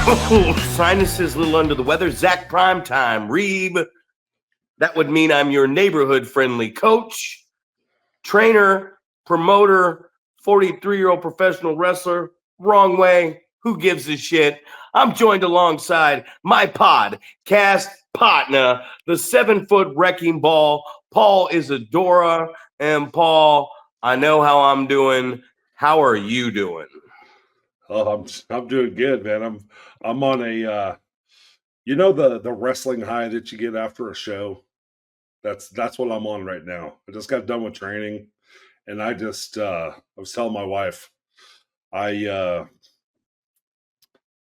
Sinuses a little under the weather. Zack Primetime, Reeb. That would mean I'm your neighborhood-friendly coach, trainer, promoter, 43-year-old professional wrestler. Wrong way. Who gives a shit? I'm joined alongside my podcast partner, the 7-foot wrecking ball, Paul Isadora. And Paul, I know how I'm doing. How are you doing? Oh, I'm doing good, man. I'm on a the wrestling high that you get after a show. That's what I'm on right now. I just got done with training, and I was telling my wife, I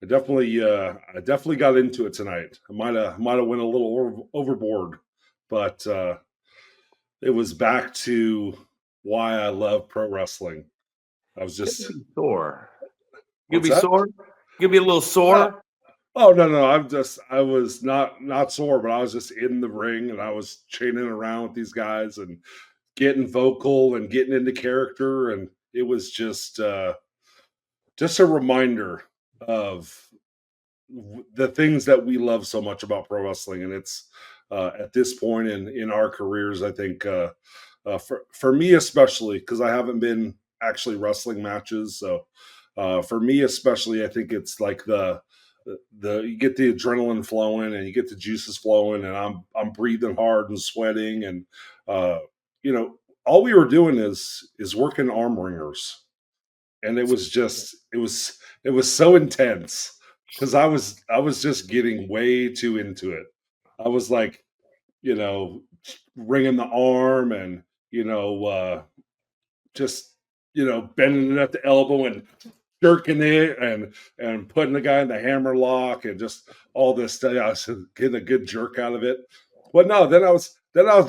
I definitely got into it tonight. I might have went a little overboard, but it was back to why I love pro wrestling. I was just sore. You what's be that? sore? You be a little sore? Oh no, I was not sore, but I was just in the ring and I was chaining around with these guys and getting vocal and getting into character, and it was just a reminder of the things that we love so much about pro wrestling. And it's at this point in our careers, I think for me especially, because I haven't been actually wrestling matches, so for me especially, I think it's like the you get the adrenaline flowing and you get the juices flowing, and I'm breathing hard and sweating, and all we were doing is working arm ringers, and it was so intense because I was just getting way too into it. I was like, ringing the arm and just bending it at the elbow and jerking it and putting the guy in the hammer lock and just all this stuff. I was getting a good jerk out of it. But no, then I was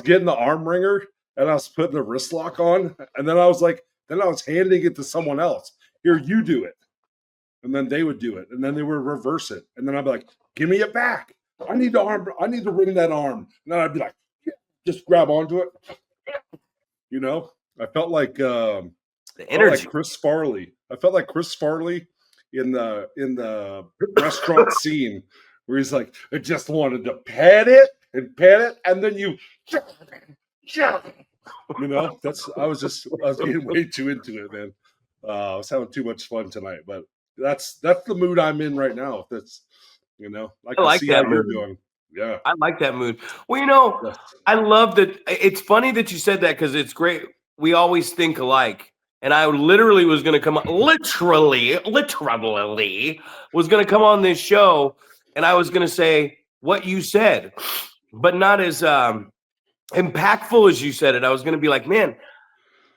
getting the arm wringer and I was putting the wrist lock on, and then I was handing it to someone else. Here, you do it. And then they would do it, and then they would reverse it. And then I'd be like, give me it back. I need to ring that arm. And then I'd be like, just grab onto it. I felt like The energy. Chris Farley. I felt like Chris Farley in the restaurant scene where he's like, I just wanted to pet it, and then you I was getting way too into it, man. I was having too much fun tonight, but that's the mood I'm in right now. That's I can like see that how you're mood. doing. Yeah. I like that mood. Well, Yes. I love that. It's funny that you said that because it's great. We always think alike. And I literally was going to come literally was going to come on this show, and I was going to say what you said, but not as impactful as you said it. I was going to be like, man,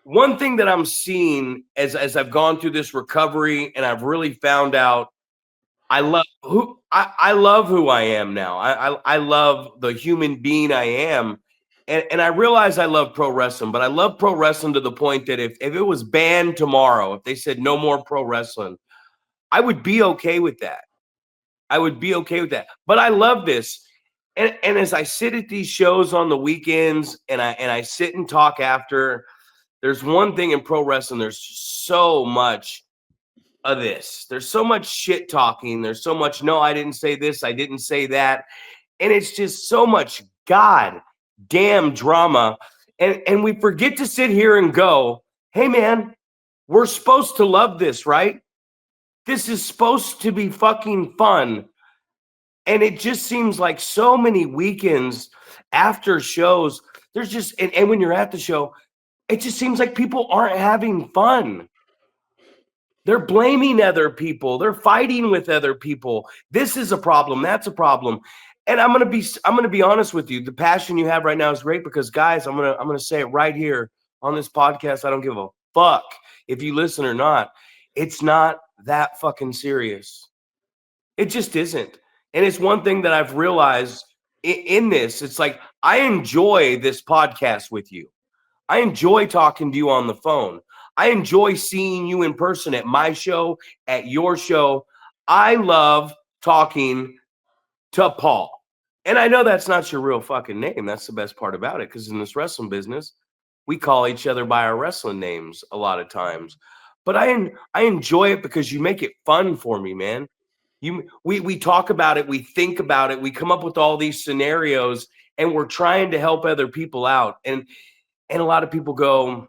one thing that I'm seeing as I've gone through this recovery, and I've really found out I love who I am now. I love the human being I am. And I realize I love pro wrestling, but I love pro wrestling to the point that if it was banned tomorrow, if they said no more pro wrestling, I would be okay with that. I would be okay with that. But I love this. And as I sit at these shows on the weekends and I sit and talk after, there's one thing in pro wrestling, there's so much of this. There's so much shit talking. There's so much, no, I didn't say this, I didn't say that. And it's just so much god damn drama. And we forget to sit here and go, hey man, we're supposed to love this, right? This is supposed to be fucking fun. And it just seems like so many weekends after shows, there's just, and when you're at the show, it just seems like people aren't having fun. They're blaming other people. They're fighting with other people. This is a problem. That's a problem. And I'm gonna be honest with you. The passion you have right now is great because, guys, I'm gonna say it right here on this podcast. I don't give a fuck if you listen or not. It's not that fucking serious. It just isn't. And it's one thing that I've realized in this. It's like I enjoy this podcast with you. I enjoy talking to you on the phone. I enjoy seeing you in person at my show, at your show. I love talking to Paul. And I know that's not your real fucking name. That's the best part about it, because in this wrestling business, we call each other by our wrestling names a lot of times. But I enjoy it because you make it fun for me, man. We talk about it, we think about it, we come up with all these scenarios, and we're trying to help other people out. And a lot of people go,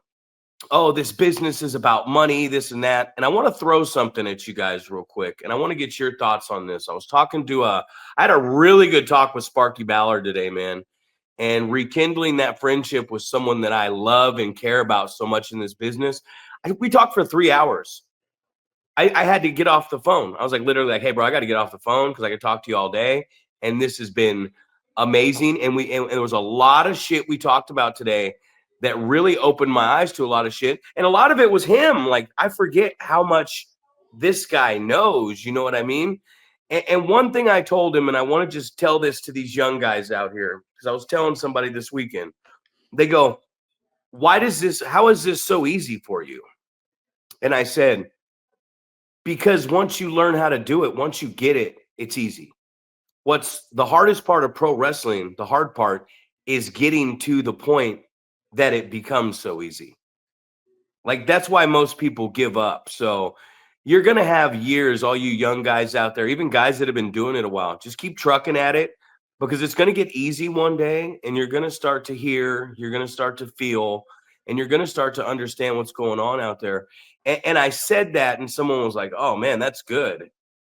oh, this business is about money, this and that. And I want to throw something at you guys real quick. And I want to get your thoughts on this. I had a really good talk with Sparky Ballard today, man. And rekindling that friendship with someone that I love and care about so much in this business. We talked for 3 hours. I had to get off the phone. I was like, literally like, hey, bro, I got to get off the phone because I could talk to you all day. And this has been amazing. And there was a lot of shit we talked about today that really opened my eyes to a lot of shit. And a lot of it was him. Like, I forget how much this guy knows. You know what I mean? And one thing I told him, and I want to just tell this to these young guys out here, because I was telling somebody this weekend, they go, how is this so easy for you? And I said, because once you learn how to do it, once you get it, it's easy. What's the hardest part of pro wrestling, the hard part is getting to the point that it becomes so easy. Like, that's why most people give up. So you're going to have years, all you young guys out there, even guys that have been doing it a while, just keep trucking at it, because it's going to get easy one day, and you're going to start to hear, you're going to start to feel, and you're going to start to understand what's going on out there. And I said that, and someone was like, oh man, that's good.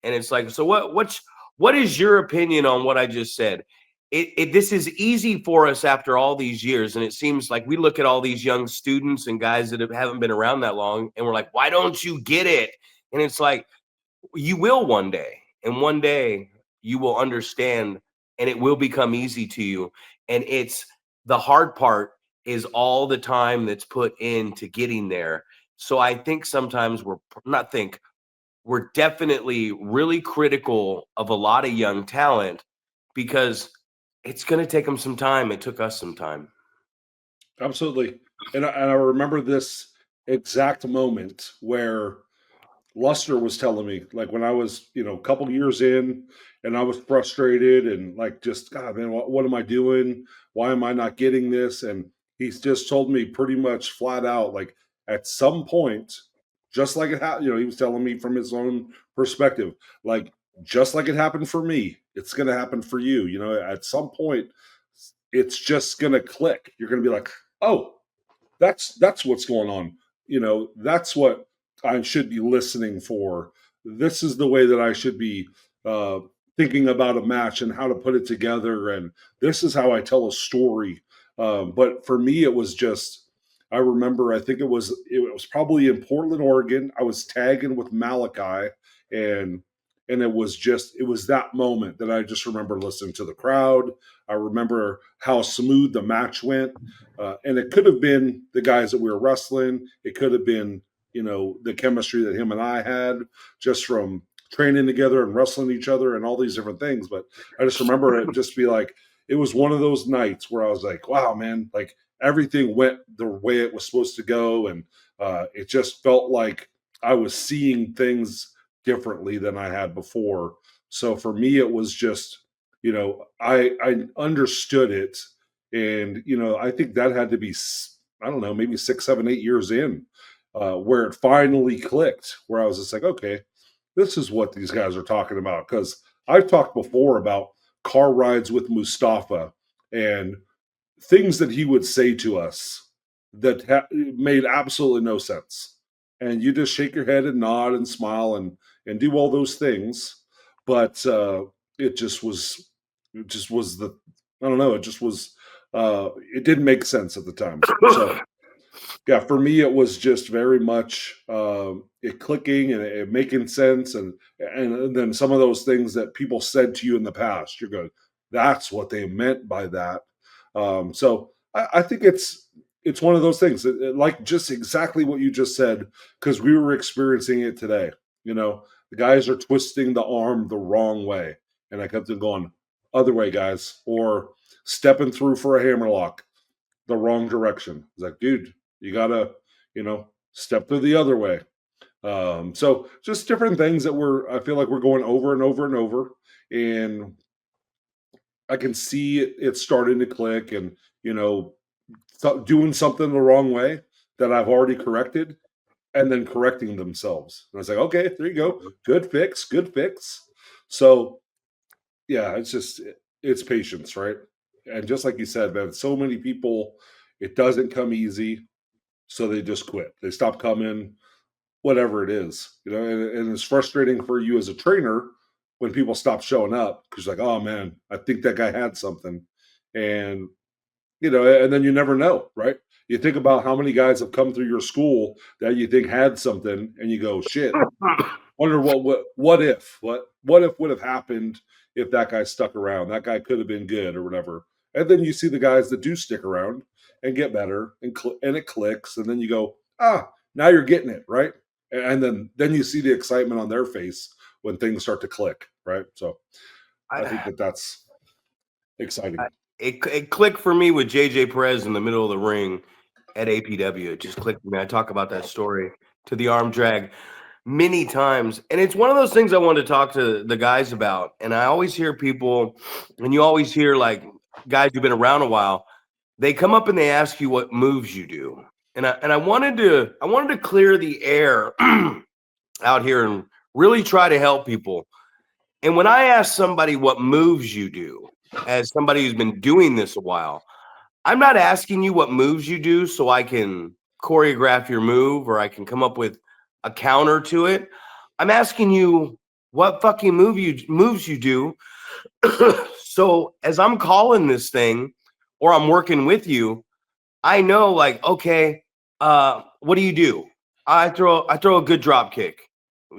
And it's like, so what is your opinion on what I just said? This is easy for us after all these years, and it seems like we look at all these young students and guys that haven't been around that long, and we're like, why don't you get it? And it's like, you will one day, and one day you will understand, and it will become easy to you. And it's the hard part is all the time that's put into getting there. So I think sometimes we're definitely really critical of a lot of young talent, because it's going to take them some time. It took us some time. Absolutely. And I remember this exact moment where Luster was telling me, like, when I was, a couple years in, and I was frustrated and like, just, God, man, what am I doing? Why am I not getting this? And he's just told me pretty much flat out, like, at some point, just like it happened, he was telling me from his own perspective, like, just like it happened for me, it's going to happen for you. At some point, it's just going to click. You're going to be like, oh, that's what's going on. That's what I should be listening for. This is the way that I should be uh, thinking about a match and how to put it together. And this is how I tell a story. But for me, it was just, I remember, I think it was probably in Portland, Oregon. I was tagging with Malachi, and it was that moment that I just remember listening to the crowd. I remember how smooth the match went. And it could have been the guys that we were wrestling. It could have been, the chemistry that him and I had just from training together and wrestling each other and all these different things. But I just remember it just be like, it was one of those nights where I was like, wow, man, like everything went the way it was supposed to go. And it just felt like I was seeing things differently than I had before. So for me, it was just, I understood it. And, I think that had to be, I don't know, maybe 6, 7, 8 years in, where it finally clicked, where I was just like, okay, this is what these guys are talking about. Because I've talked before about car rides with Mustafa and things that he would say to us that made absolutely no sense. And you just shake your head and nod and smile and do all those things. But it just was the, I don't know, it just was, it didn't make sense at the time. So yeah, for me, it was just very much it clicking and it making sense, and then some of those things that people said to you in the past, you're going, that's what they meant by that. So I think it's one of those things, like just exactly what you just said, because we were experiencing it today. The guys are twisting the arm the wrong way, and I kept on going other way, guys, or stepping through for a hammerlock the wrong direction. It's like, dude, you gotta, step through the other way. So just different things that I feel like we're going over and over and over, and I can see it starting to click, and doing something the wrong way that I've already corrected, and then correcting themselves. And I was like, okay, there you go, good fix, good fix. So yeah, it's patience, right? And just like you said, man, so many people, it doesn't come easy, so they just quit. They stop coming, whatever it is, and it's frustrating for you as a trainer when people stop showing up because like, oh man, I think that guy had something, and and then you never know, right? You think about how many guys have come through your school that you think had something, and you go, shit, wonder what if would have happened if that guy stuck around. That guy could have been good or whatever. And then you see the guys that do stick around and get better, and it clicks, and then you go, now you're getting it right, and then you see the excitement on their face when things start to click, right? So I think I, that's exciting. it clicked for me with JJ Perez in the middle of the ring at APW. It just clicked for me. I talk about that story to the arm drag many times. And it's one of those things I want to talk to the guys about. And I always hear people, and you always hear like guys who've been around a while, they come up and they ask you what moves you do. And I wanted to clear the air out here and really try to help people. And when I ask somebody what moves you do, as somebody who's been doing this a while, I'm not asking you what moves you do so I can choreograph your move or I can come up with a counter to it. I'm asking you what fucking moves you do. So as I'm calling this thing or I'm working with you, I know like, okay, what do you do? I throw a good drop kick.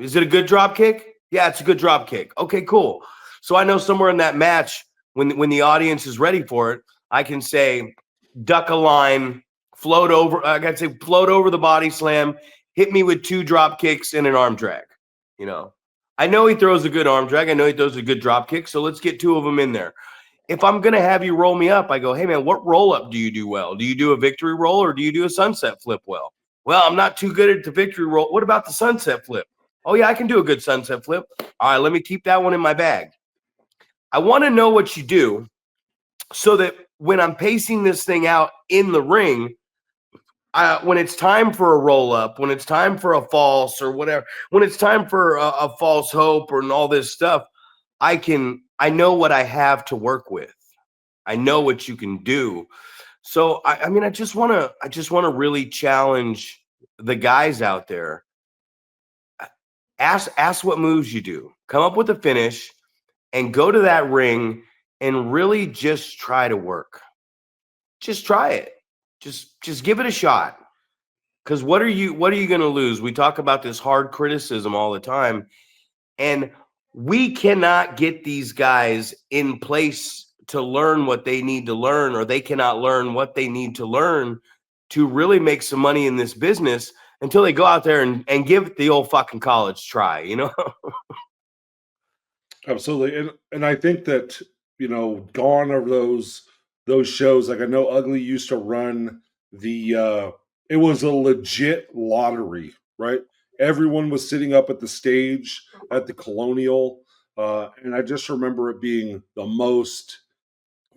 Is it a good drop kick? Yeah, it's a good drop kick. Okay, cool. So I know somewhere in that match when the audience is ready for it, I can say duck a line, float over. I got to say float over the body slam, hit me with 2 drop kicks and an arm drag. You know, I know he throws a good arm drag. I know he throws a good drop kick. So let's get 2 of them in there. If I'm going to have you roll me up, I go, hey, man, what roll up do you do well? Do you do a victory roll or do you do a sunset flip well? Well, I'm not too good at the victory roll. What about the sunset flip? Oh, yeah, I can do a good sunset flip. All right, let me keep that one in my bag. I want to know what you do so that when I'm pacing this thing out in the ring, when it's time for a roll up, when it's time for a false or whatever, when it's time for a false hope and all this stuff, I know what I have to work with. I know what you can do. So I mean, I just want to really challenge the guys out there. Ask what moves you do. Come up with a finish and go to that ring and really just try to work. Just try it. Just give it a shot. Cuz what are you going to lose? We talk about this hard criticism all the time, and we cannot get these guys in place to learn what they need to learn, or they cannot learn what they need to learn to really make some money in this business until they go out there and give it the old fucking college try, you know? Absolutely, and I think that gone are those shows. Like I know Ugly used to run it was a legit lottery, right? Everyone was sitting up at the stage at the Colonial, and I just remember it being the most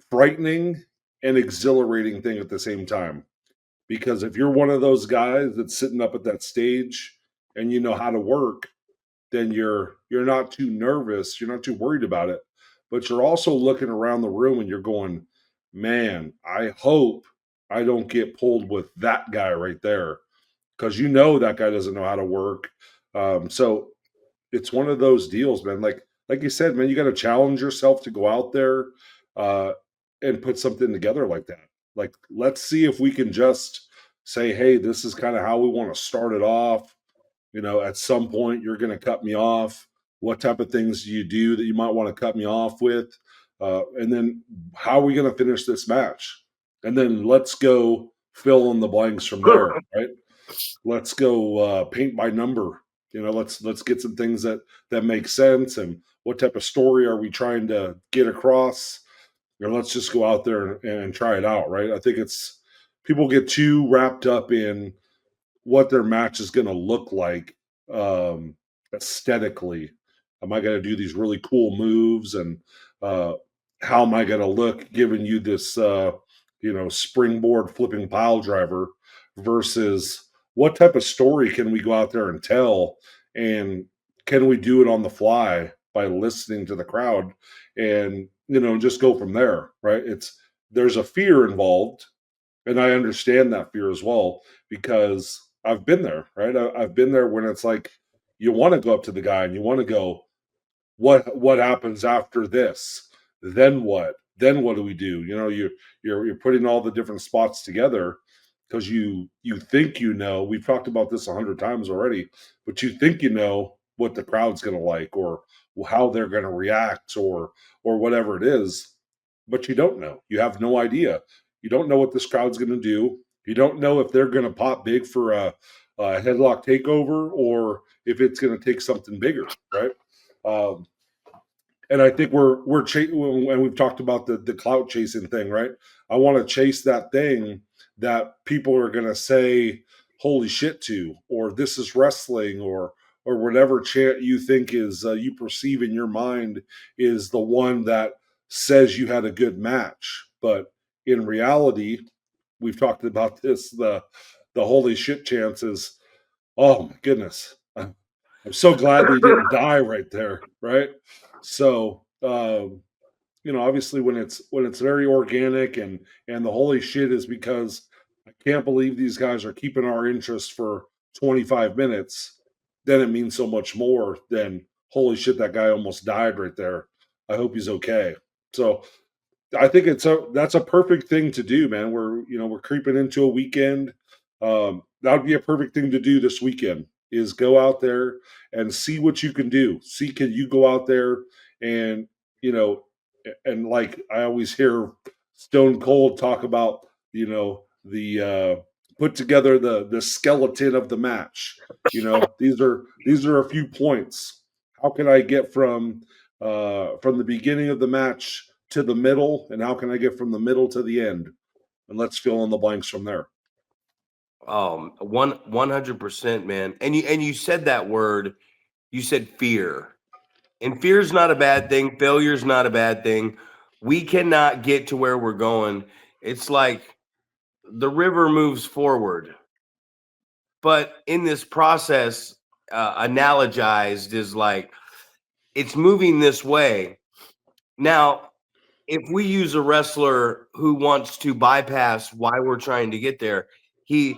frightening and exhilarating thing at the same time. Because if you're one of those guys that's sitting up at that stage and you know how to work, then you're not too nervous, you're not too worried about it, but you're also looking around the room and you're going, man, I hope I don't get pulled with that guy right there, because that guy doesn't know how to work. So it's one of those deals, man. Like you said, man, you got to challenge yourself to go out there uh, and put something together like that. Like, let's see if we can just say, hey, this is kind of how we want to start it off. At some point you're going to cut me off. What type of things do you do that you might want to cut me off with? And then how are we going to finish this match? And then let's go fill in the blanks from there, right? Let's go paint by number. Let's get some things that make sense, and what type of story are we trying to get across? Let's just go out there and try it out, right? I think it's people get too wrapped up in what their match is going to look like um, aesthetically. Am I going to do these really cool moves, and uh, how am I going to look giving you this, springboard flipping pile driver, versus what type of story can we go out there and tell, and can we do it on the fly by listening to the crowd, and just go from there, right? There's a fear involved, and I understand that fear as well, because I've been there, right? I've been there when it's like you want to go up to the guy and you want to go, what happens after this? Then what? Then what do we do? You're putting all the different spots together because you think we've talked about this 100 times already, but you think what the crowd's going to like, or how they're going to react, or whatever it is, but you don't know. You have no idea. You don't know what this crowd's going to do. You don't know if they're going to pop big for a headlock takeover, or if it's going to take something bigger, right? Um, and I think and we've talked about the clout chasing thing, right? I want to chase that thing that people are going to say "holy shit" to, or "this is wrestling," or whatever chant you think is you perceive in your mind is the one that says you had a good match. But in reality, we've talked about this, the "holy shit" chances. Oh my goodness. I'm so glad they didn't die right there, right? So, obviously when it's very organic, and the holy shit is because I can't believe these guys are keeping our interest for 25 minutes, then it means so much more than holy shit, that guy almost died right there. I hope he's okay. So I think that's a perfect thing to do, man. We're creeping into a weekend. That would be a perfect thing to do this weekend, is go out there and see what you can do. See, can you go out there and like I always hear Stone Cold talk about, the put together the skeleton of the match. These are a few points. How can I get from the beginning of the match to the middle, and how can I get from the middle to the end? And let's fill in the blanks from there. 100%, man. And you said that word. You said fear, and fear is not a bad thing. Failure is not a bad thing. We cannot get to where we're going. It's like the river moves forward, but in this process, analogized is like it's moving this way. Now, if we use a wrestler who wants to bypass why we're trying to get there, he's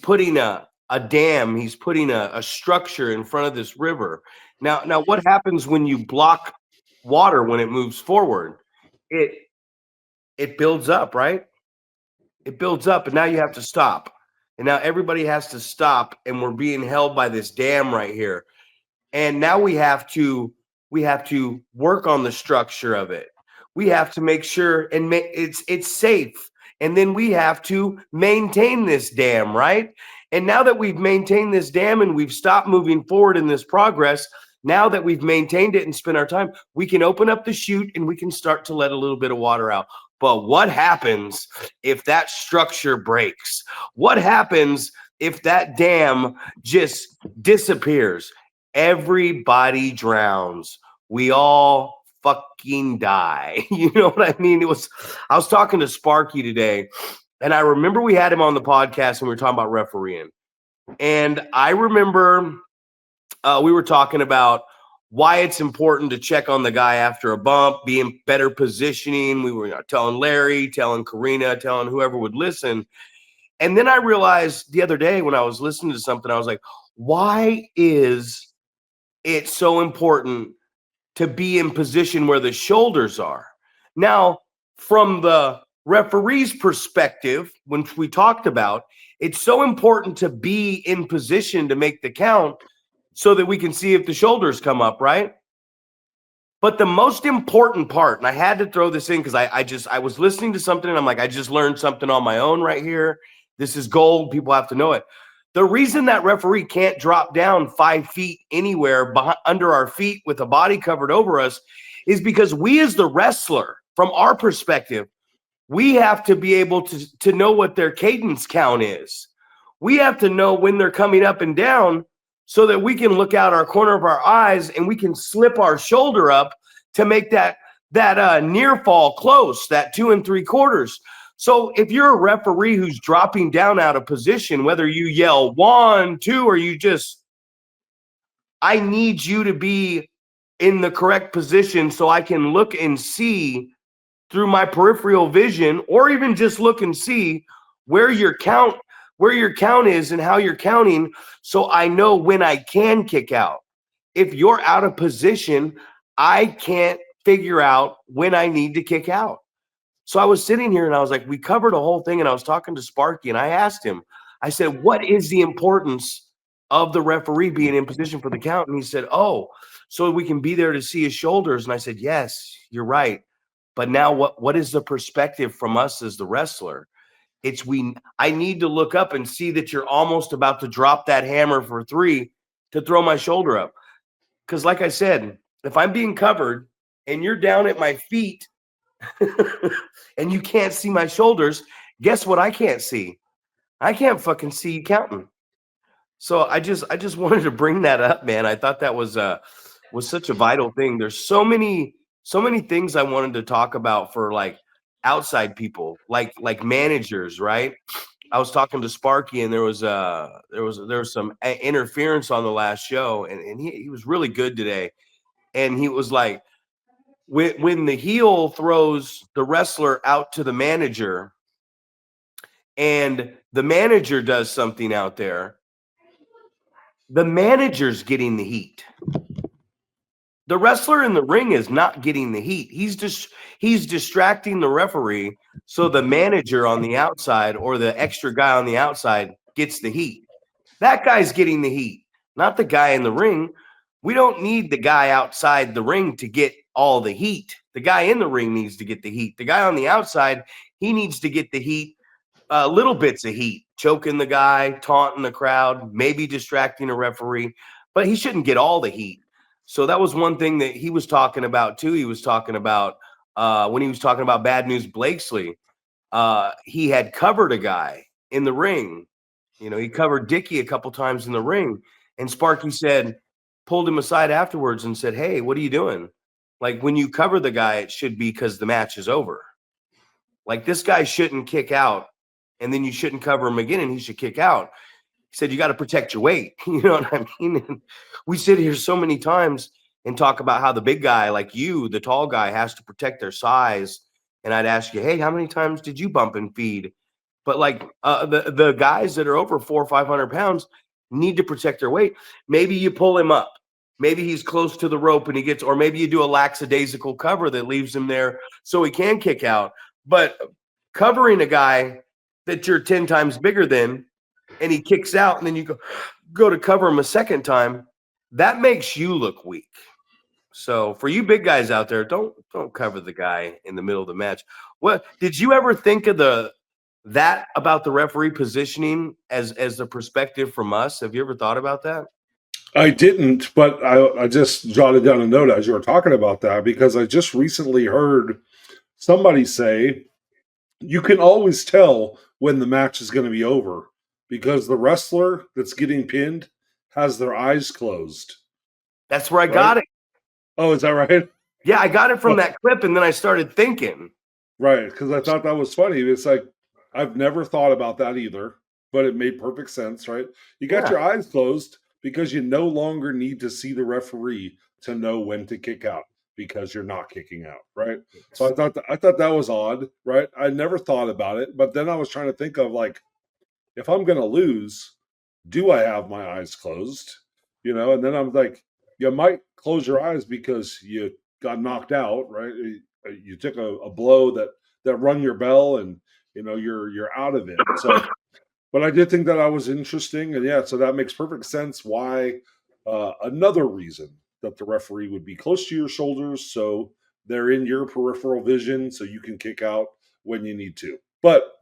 putting a dam, he's putting a structure in front of this river. Now what happens when you block water when it moves forward? It builds up, right? It builds up, and now you have to stop. And now everybody has to stop, and we're being held by this dam right here. And now we have to work on the structure of it. We have to make sure and it's safe, and then we have to maintain this dam, right? And now that we've maintained this dam and we've stopped moving forward in this progress, now that we've maintained it and spent our time, we can open up the chute and we can start to let a little bit of water out. But what happens if that structure breaks? What happens if that dam just disappears? Everybody drowns. We all fucking die. You know what I mean? I was talking to Sparky today, and I remember we had him on the podcast and we were talking about refereeing. And I remember we were talking about why it's important to check on the guy after a bump, be in better positioning. We were telling Larry, telling Karina, telling whoever would listen. And then I realized the other day when I was listening to something, I was like, why is it's so important to be in position where the shoulders are? Now, from the referee's perspective, when we talked about, it's so important to be in position to make the count so that we can see if the shoulders come up, right? But the most important part, and I had to throw this in because I was listening to something and I'm like, I just learned something on my own right here. This is gold. People have to know it. The reason that referee can't drop down 5 feet anywhere under our feet with a body covered over us is because we, as the wrestler, from our perspective, we have to be able to know what their cadence count is. We have to know when they're coming up and down so that we can look out our corner of our eyes and we can slip our shoulder up to make that near fall close, that 2 3/4. So if you're a referee who's dropping down out of position, whether you yell 1, 2, or I need you to be in the correct position so I can look and see through my peripheral vision, or even just look and see where your count is and how you're counting, so I know when I can kick out. If you're out of position, I can't figure out when I need to kick out. So I was sitting here and I was like, we covered a whole thing, and I was talking to Sparky and I asked him, I said, what is the importance of the referee being in position for the count? And he said, oh, so we can be there to see his shoulders. And I said, yes, you're right. But now what is the perspective from us as the wrestler? I need to look up and see that you're almost about to drop that hammer for 3 to throw my shoulder up. Because like I said, if I'm being covered and you're down at my feet and you can't see my shoulders, guess what I can't see? I can't fucking see you counting. So I just wanted to bring that up, man. I thought that was such a vital thing. There's so many things I wanted to talk about for like outside people, like managers, right? I was talking to Sparky, and there was some interference on the last show, and he was really good today. And he was like, when the heel throws the wrestler out to the manager, and the manager does something out there, the manager's getting the heat. The wrestler in the ring is not getting the heat. He's distracting the referee, so the manager on the outside or the extra guy on the outside gets the heat. That guy's getting the heat, not the guy in the ring. We don't need the guy outside the ring to get all the heat. The guy in the ring needs to get the heat. The guy on the outside, he needs to get the heat, little bits of heat, choking the guy, taunting the crowd, maybe distracting a referee, but he shouldn't get all the heat. So that was one thing that he was talking about too. He was talking about when he was talking about Bad News Blakesley, he had covered a guy in the ring. You know, he covered Dickie a couple times in the ring, and Sparky pulled him aside afterwards and said, "Hey, what are you doing? Like, when you cover the guy, it should be because the match is over. Like, this guy shouldn't kick out, and then you shouldn't cover him again, and he should kick out." He said, you got to protect your weight. You know what I mean? And we sit here so many times and talk about how the big guy, like you, the tall guy, has to protect their size. And I'd ask you, hey, how many times did you bump and feed? But like the guys that are over 400 or 500 pounds need to protect their weight. Maybe you pull him up. Maybe he's close to the rope and he gets, or maybe you do a lackadaisical cover that leaves him there so he can kick out. But covering a guy that you're 10 times bigger than, and he kicks out, and then you go to cover him a second time, that makes you look weak. So for you big guys out there, don't cover the guy in the middle of the match. What did you ever think of that about the referee positioning as the perspective from us? Have you ever thought about that? I didn't, but I just jotted down a note as you were talking about that, because I just recently heard somebody say you can always tell when the match is going to be over because the wrestler that's getting pinned has their eyes closed. That's where I got it. Oh, is that right? Yeah, I got it from that clip, and then I started thinking. Right, because I thought that was funny. It's like, I've never thought about that either, but it made perfect sense, right? You got your eyes closed because you no longer need to see the referee to know when to kick out because you're not kicking out, right? So I thought that was odd, right? I never thought about it, but then I was trying to think of, like, if I'm going to lose, do I have my eyes closed? You know, and then I'm like, you might close your eyes because you got knocked out, right? You took a blow that rung your bell, and you know you're out of it. So, but I did think that was interesting, and yeah, so that makes perfect sense. Why another reason that the referee would be close to your shoulders, so they're in your peripheral vision, so you can kick out when you need to. But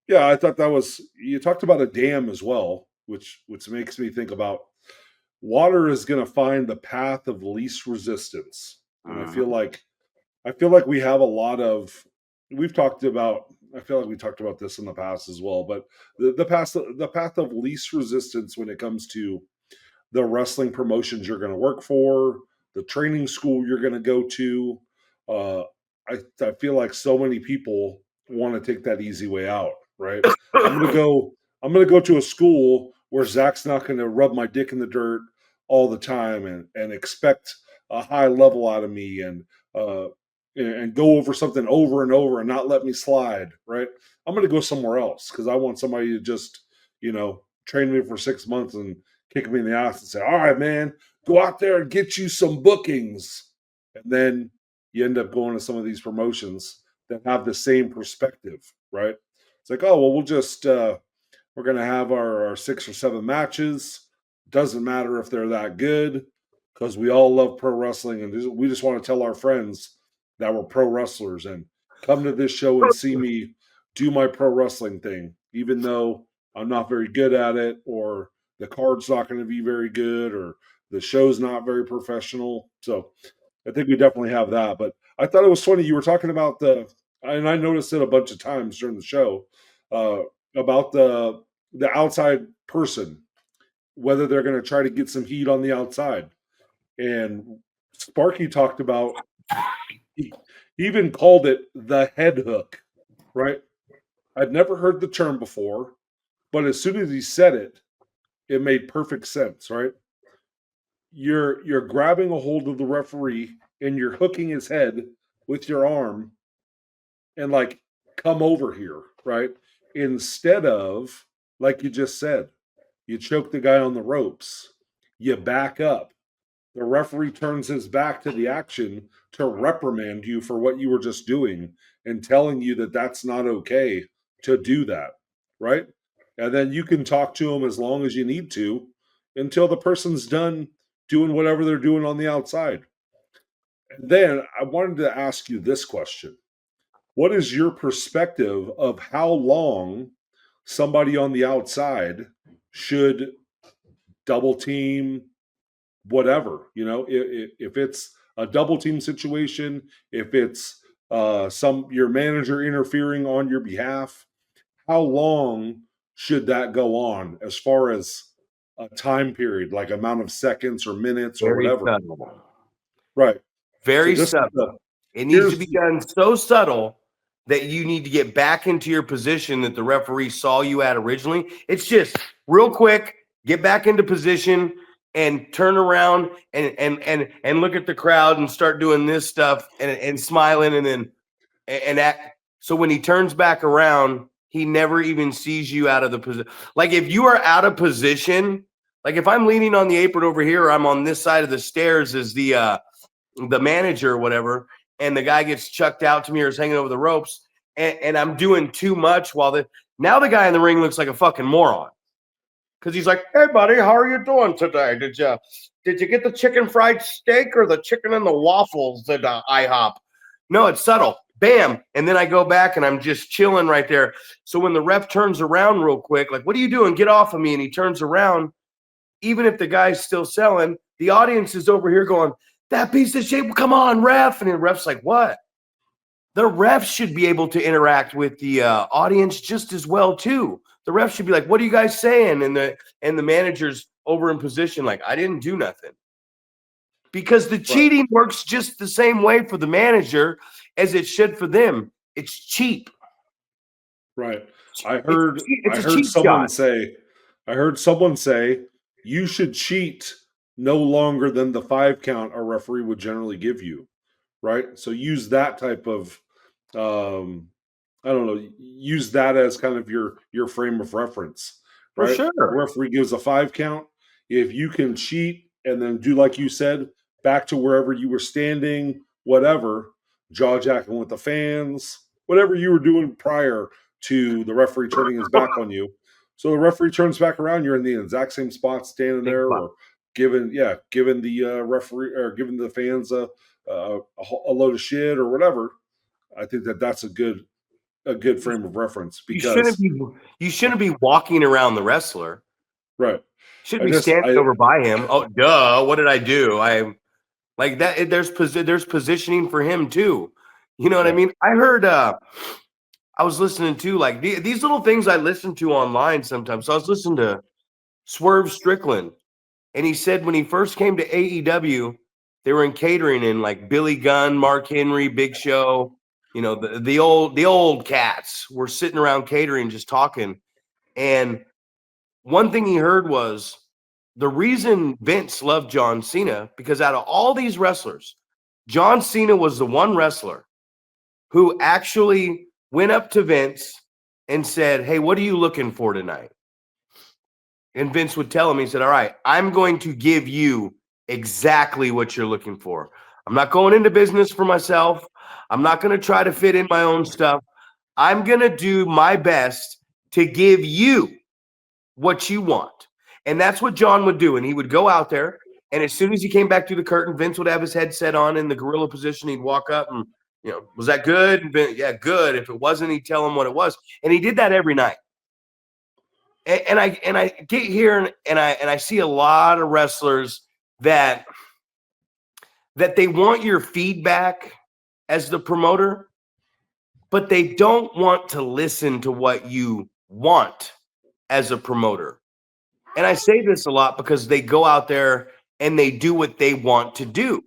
yeah, I thought that was, you talked about a dam as well, which makes me think about water is going to find the path of least resistance, and I feel like we have a lot of, we've talked about, I feel like we talked about this in the past as well, but the path of least resistance when it comes to the wrestling promotions you're going to work for, the training school you're going to go to. I feel like so many people want to take that easy way out, right? I'm going to go to a school where Zach's not going to rub my dick in the dirt all the time and expect a high level out of me and go over something over and over and not let me slide, right? I'm going to go somewhere else because I want somebody to just, train me for 6 months and kick me in the ass and say, all right, man, go out there and get you some bookings. And then you end up going to some of these promotions that have the same perspective, right? It's like, oh, well, we're going to have our 6 or 7 matches. Doesn't matter if they're that good because we all love pro wrestling and we just want to tell our friends that we're pro wrestlers and come to this show and see me do my pro wrestling thing, even though I'm not very good at it or the card's not going to be very good or the show's not very professional. So I think we definitely have that. But I thought it was funny. You were talking about and I noticed it a bunch of times during the show, uh, about the outside person, whether they're going to try to get some heat on the outside. And Sparky talked about, he even called it the head hook, right? I'd never heard the term before, but as soon as he said it, it made perfect sense, right? You're grabbing a hold of the referee and you're hooking his head with your arm and like, come over here, right? Instead of, like you just said, you choke the guy on the ropes, you back up. The referee turns his back to the action to reprimand you for what you were just doing and telling you that that's not okay to do that, right? And then you can talk to him as long as you need to until the person's done doing whatever they're doing on the outside. And then I wanted to ask you this question. What is your perspective of how long somebody on the outside should double team, whatever? If it's a double team situation, if it's your manager interfering on your behalf, how long should that go on as far as a time period, like amount of seconds or minutes or Very whatever? subtle. Right. So Very this is subtle. It needs to here's be done so subtle that you need to get back into your position that the referee saw you at originally. It's just real quick, get back into position and turn around and look at the crowd and start doing this stuff and smiling and act. So when he turns back around, he never even sees you out of the position. Like if you are out of position, like if I'm leaning on the apron over here, or I'm on this side of the stairs as the manager or whatever, and the guy gets chucked out to me or is hanging over the ropes, and I'm doing too much now the guy in the ring looks like a fucking moron because he's like, "Hey, buddy, how are you doing today? Did you get the chicken fried steak or the chicken and the waffles at IHOP?" No, it's subtle. Bam. And then I go back and I'm just chilling right there. So when the ref turns around real quick, like, "What are you doing? Get off of me." And he turns around, even if the guy's still selling, the audience is over here going, "That piece of shit, come on, ref." And the ref's like, "What?" The ref should be able to interact with the audience just as well, too. The ref should be like, "What are you guys saying?" And the manager's over in position like, "I didn't do nothing." Because the cheating works just the same way for the manager as it should for them. It's cheap. Right. I heard It's I a heard cheap someone shot. say I heard someone say you should cheat no longer than the 5 count a referee would generally give you, right? So use that type of um I don't know, use that as kind of your frame of reference, For right? The sure. referee gives a 5 count. If you can cheat and then do like you said, back to wherever you were standing, whatever, jaw jacking with the fans, whatever you were doing prior to the referee turning his back on you. So the referee turns back around, you're in the exact same spot, standing Same there, spot. or giving the referee or giving the fans a load of shit or whatever. I think that's a good frame of reference You shouldn't because be you shouldn't be walking around the wrestler. right. Should I be just standing I over by him. Oh, duh! What did I do? I like that. There's positioning for him too. You know what I yeah mean? I heard. I was listening to like these little things I listen to online sometimes. So I was listening to Swerve Strickland, and he said when he first came to AEW, they were in catering and like Billy Gunn, Mark Henry, Big Show. The old cats were sitting around catering just talking. And one thing he heard was the reason Vince loved John Cena, because out of all these wrestlers, John Cena was the one wrestler who actually went up to Vince and said, "Hey, what are you looking for tonight?" And Vince would tell him, he said, "All right, I'm going to give you exactly what you're looking for. I'm not going into business for myself. I'm not going to try to fit in my own stuff. I'm going to do my best to give you what you want." And that's what John would do. And he would go out there, and as soon as he came back through the curtain, Vince would have his headset on in the gorilla position. He'd walk up and, "Was that good?" And Vince, "Yeah, good." If it wasn't, he'd tell him what it was. And he did that every night. And I get here and I see a lot of wrestlers that they want your feedback as the promoter, but they don't want to listen to what you want as a promoter. And I say this a lot because they go out there and they do what they want to do.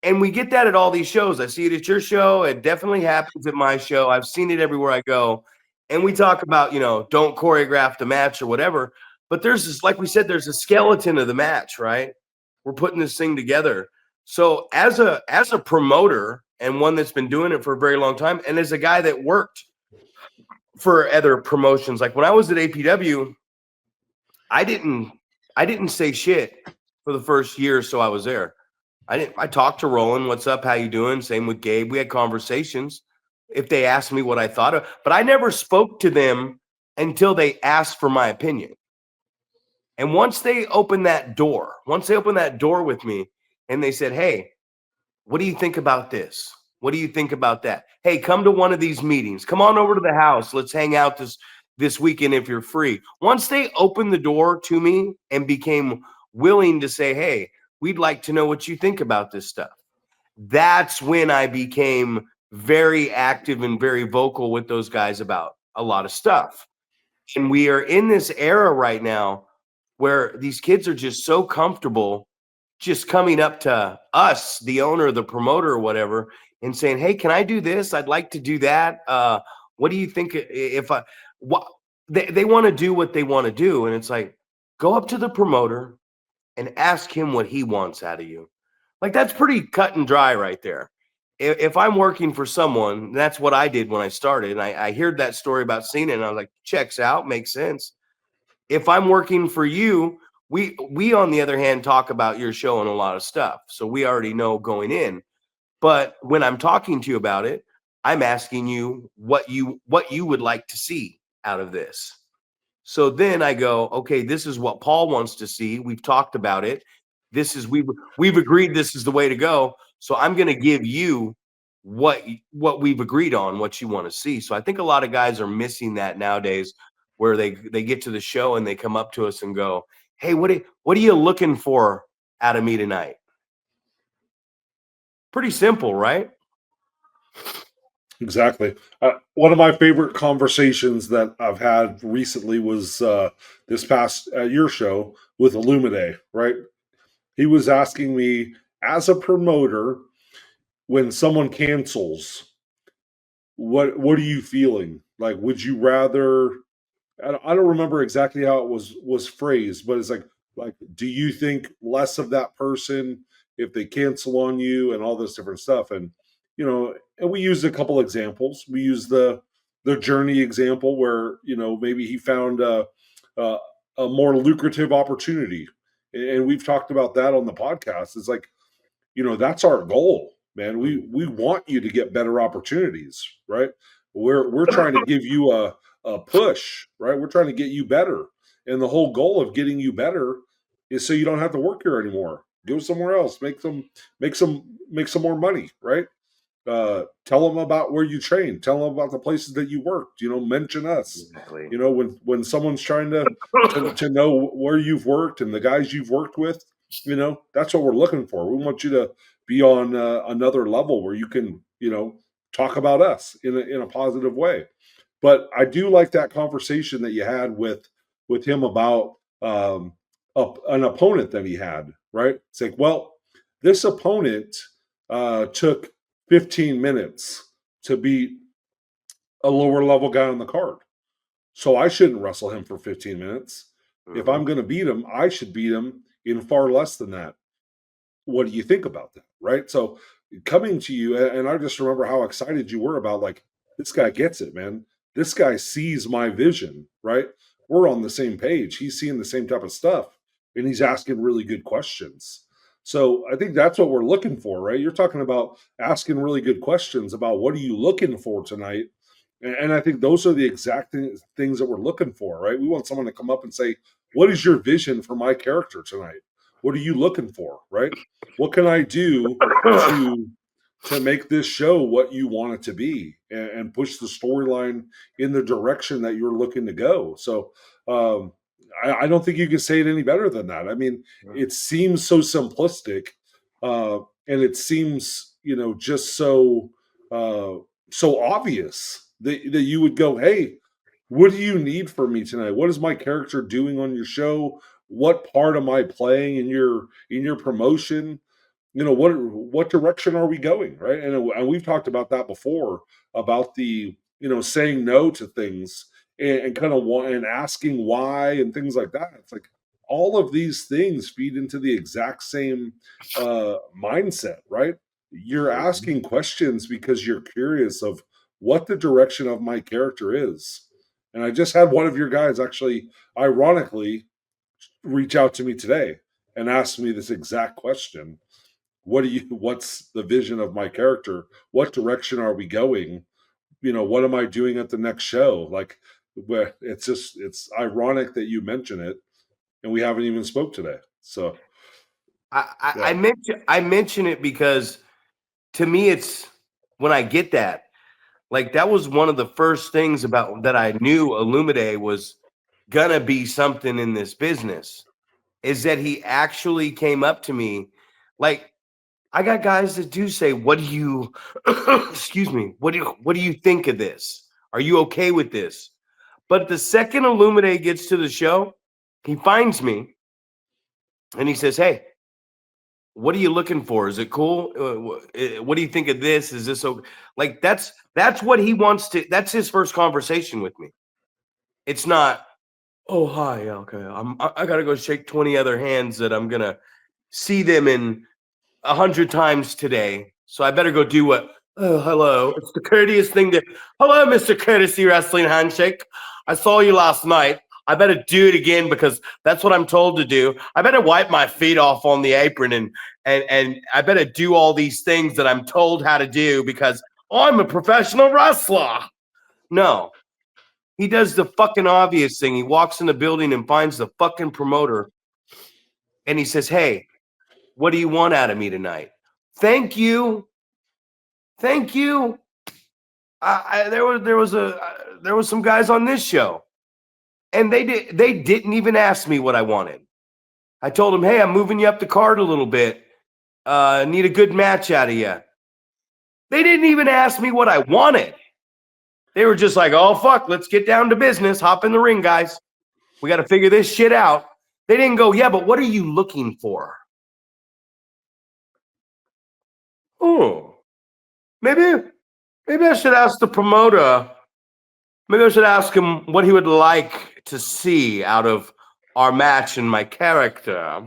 And we get that at all these shows. I see it at your show. It definitely happens at my show. I've seen it everywhere I go. And we talk about, don't choreograph the match or whatever. But there's this, like we said, there's a skeleton of the match, right? We're putting this thing together. So as a promoter and one that's been doing it for a very long time, and as a guy that worked for other promotions, like when I was at APW, I didn't say shit for the first year or so I was there. I talked to Roland, "What's up? How you doing?" Same with Gabe. We had conversations if they asked me what I thought of, but I never spoke to them until they asked for my opinion. And once they opened that door with me and they said, "Hey, what do you think about this? What do you think about that? Hey, come to one of these meetings. Come on over to the house. Let's hang out this weekend if you're free." Once they opened the door to me and became willing to say, "Hey, we'd like to know what you think about this stuff," that's when I became very active and very vocal with those guys about a lot of stuff. And we are in this era right now where these kids are just so comfortable just coming up to us, the owner, the promoter, or whatever, and saying, "Hey, can I do this? I'd like to do that. What do you think if I?" What they want to do what they want to do, and it's like, go up to the promoter and ask him what he wants out of you. Like, that's pretty cut and dry right there. If I'm working for someone, that's what I did when I started. And I heard that story about Cena, and I was like, checks out, makes sense. If I'm working for you, we on the other hand talk about your show and a lot of stuff, so we already know going in. But when I'm talking to you about it, I'm asking you what you would like to see out of this. So then I go, "Okay, this is what Paul wants to see. We've talked about it. This is we've agreed this is the way to go. So I'm going to give you what we've agreed on, what you want to see." So I think a lot of guys are missing that nowadays, where they get to the show and they come up to us and go, "Hey, what are you looking for out of me tonight?" Pretty simple, right? Exactly. One of my favorite conversations that I've had recently was this past your show with Illumide, right? He was asking me, as a promoter, when someone cancels, what are you feeling? Like, would you rather? I don't remember exactly how it was phrased, but it's like, do you think less of that person if they cancel on you and all this different stuff? And and we used a couple examples. We used the journey example where maybe he found a, a more lucrative opportunity, and we've talked about that on the podcast. It's like, that's our goal, man. We want you to get better opportunities, right? We're trying to give you a push, right? We're trying to get you better, and the whole goal of getting you better is so you don't have to work here anymore. Go somewhere else, make some more money, right? Tell them about where you train. Tell them about the places that you worked. Mention us. Exactly. When someone's trying to know where you've worked and the guys you've worked with, that's what we're looking for. We want you to be on another level where you can, talk about us in a positive way. But I do like that conversation that you had with him about an opponent that he had. Right? It's like, well, this opponent took 15 minutes to beat a lower level guy on the card. So I shouldn't wrestle him for 15 minutes. If I'm going to beat him, I should beat him in far less than that. What do you think about that? Right. So coming to you, and I just remember how excited you were about, like, this guy gets it, man. This guy sees my vision, right? We're on the same page. He's seeing the same type of stuff, and he's asking really good questions. So I think that's what we're looking for, right? You're talking about asking really good questions about what are you looking for tonight. And I think those are the exact things that we're looking for, right? We want someone to come up and say, what is your vision for my character tonight? What are you looking for, right? What can I do to make this show what you want it to be, and push the storyline in the direction that you're looking to go? So I don't think you can say it any better than that. I mean, it seems so simplistic, and it seems, just so so obvious that you would go, hey, what do you need from me tonight? What is my character doing on your show? What part am I playing in your promotion? What direction are we going, right? And we've talked about that before, about the saying no to things, and kind of and asking why and things like that. It's like all of these things feed into the exact same mindset, right? You're asking questions because you're curious of what the direction of my character is. And I just had one of your guys actually, ironically, reach out to me today and ask me this exact question. What's the vision of my character? What direction are we going? What am I doing at the next show? Like, where it's ironic that you mention it, and we haven't even spoke today. So I mention it because, to me, it's when I get that, like, that was one of the first things about that I knew Illumide was gonna be something in this business, is that he actually came up to me. Like, I got guys that do say, what do you excuse me, what do you think of this? Are you okay with this? But the second Illumide gets to the show, he finds me and he says, hey, what are you looking for? Is it cool? What do you think of this? Is this okay? Like, that's what he wants to. That's his first conversation with me. It's not, oh, hi, okay, I gotta go shake 20 other hands that I'm gonna see them in 100 times today, so I better go do what? Oh, hello. It's the courteous thing to. Hello, Mr. Courtesy Wrestling Handshake. I saw you last night. I better do it again because that's what I'm told to do. I better wipe my feet off on the apron and I better do all these things that I'm told how to do because I'm a professional wrestler. No, he does the fucking obvious thing. He walks in the building and finds the fucking promoter and he says, hey, what do you want out of me tonight? Thank you. Thank you. There was some guys on this show, and they didn't even ask me what I wanted. I told them, hey, I'm moving you up the card a little bit. Need a good match out of you. They didn't even ask me what I wanted. They were just like, oh, fuck, let's get down to business. Hop in the ring, guys. We got to figure this shit out. They didn't go, yeah, but what are you looking for? Oh, maybe I should ask the promoter. Maybe I should ask him what he would like to see out of our match and my character.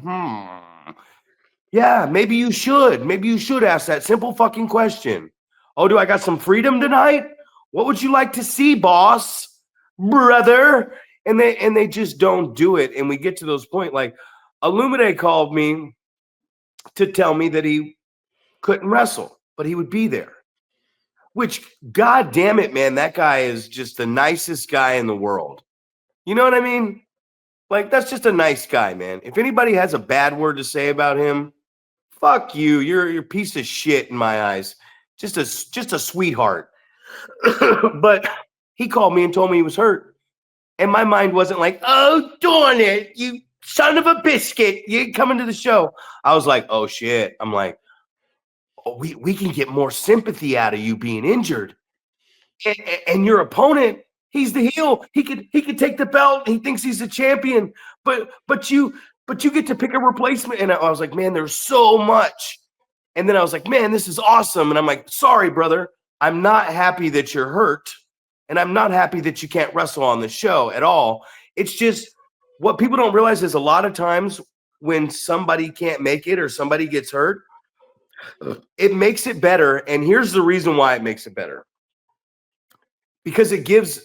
Yeah, maybe you should. Maybe you should ask that simple fucking question. Oh, do I got some freedom tonight? What would you like to see, boss? Brother? And they just don't do it. And we get to those points. Like, Illumide called me to tell me that he couldn't wrestle, but he would be there. Which, god damn it, man, that guy is just the nicest guy in the world. You know what I mean? Like, that's just a nice guy, man. If anybody has a bad word to say about him, fuck you. You're a piece of shit in my eyes. Just a sweetheart. But he called me and told me he was hurt. And my mind wasn't like, oh, darn it, you son of a biscuit. You ain't coming to the show. I was like, oh, shit. I'm like, oh, we can get more sympathy out of you being injured. And your opponent, he's the heel. He could take the belt. He thinks he's a champion. But you get to pick a replacement. And I was like, man, there's so much. And then I was like, man, this is awesome. And I'm like, sorry, brother. I'm not happy that you're hurt. And I'm not happy that you can't wrestle on the show at all. It's just what people don't realize is a lot of times when somebody can't make it or somebody gets hurt, it makes it better. And here's the reason why it makes it better. Because it gives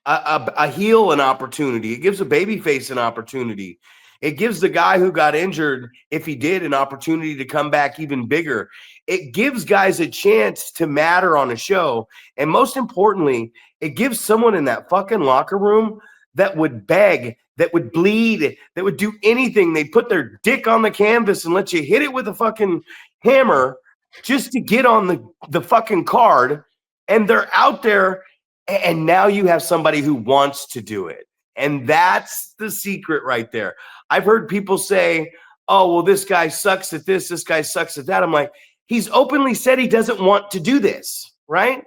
a heel an opportunity. It gives a babyface an opportunity. It gives the guy who got injured, if he did, an opportunity to come back even bigger. It gives guys a chance to matter on a show. And most importantly, it gives someone in that fucking locker room that would beg, that would bleed, that would do anything. They'd put their dick on the canvas and let you hit it with a fucking hammer just to get on the fucking card. And they're out there, and now you have somebody who wants to do it. And that's the secret right there. I've heard people say, oh, well, this guy sucks at this guy sucks at that. I'm like, he's openly said he doesn't want to do this, right?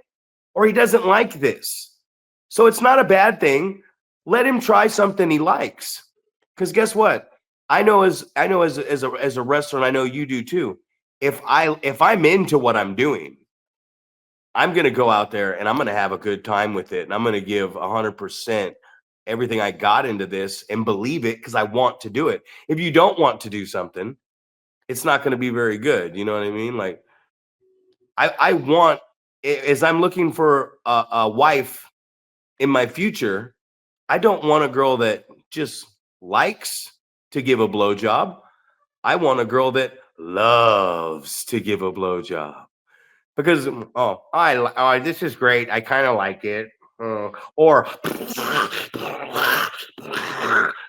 Or he doesn't like this. So it's not a bad thing. Let him try something he likes. Because guess what? I know as a wrestler, and I know you do too. If I'm into what I'm doing, I'm going to go out there and I'm going to have a good time with it. And I'm going to give 100% everything I got into this and believe it because I want to do it. If you don't want to do something, it's not going to be very good. You know what I mean? Like, I want, as I'm looking for a wife in my future, I don't want a girl that just likes to give a blowjob. I want a girl that loves to give a blowjob. Because this is great. I kind of like it. Or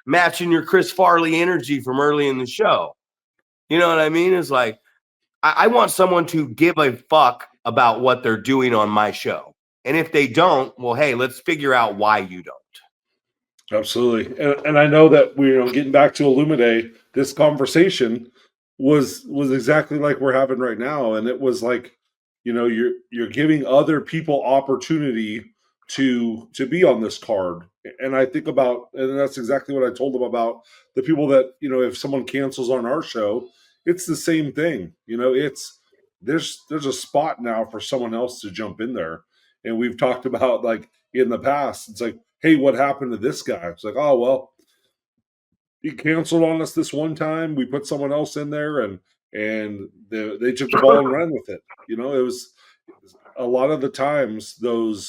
matching your Chris Farley energy from early in the show. You know what I mean? It's like I want someone to give a fuck about what they're doing on my show. And if they don't, well, hey, let's figure out why you don't. Absolutely, and I know that we're getting back to Illumide. This conversation was exactly like we're having right now, and it was like, you're giving other people opportunity to be on this card, and I think about, and that's exactly what I told them about the people that, if someone cancels on our show, it's the same thing. It's there's a spot now for someone else to jump in there, and we've talked about, like, in the past, it's like, hey, what happened to this guy? It's like, oh, well, he canceled on us this one time. We put someone else in there, and they took the ball and ran with it. It was a lot of the times the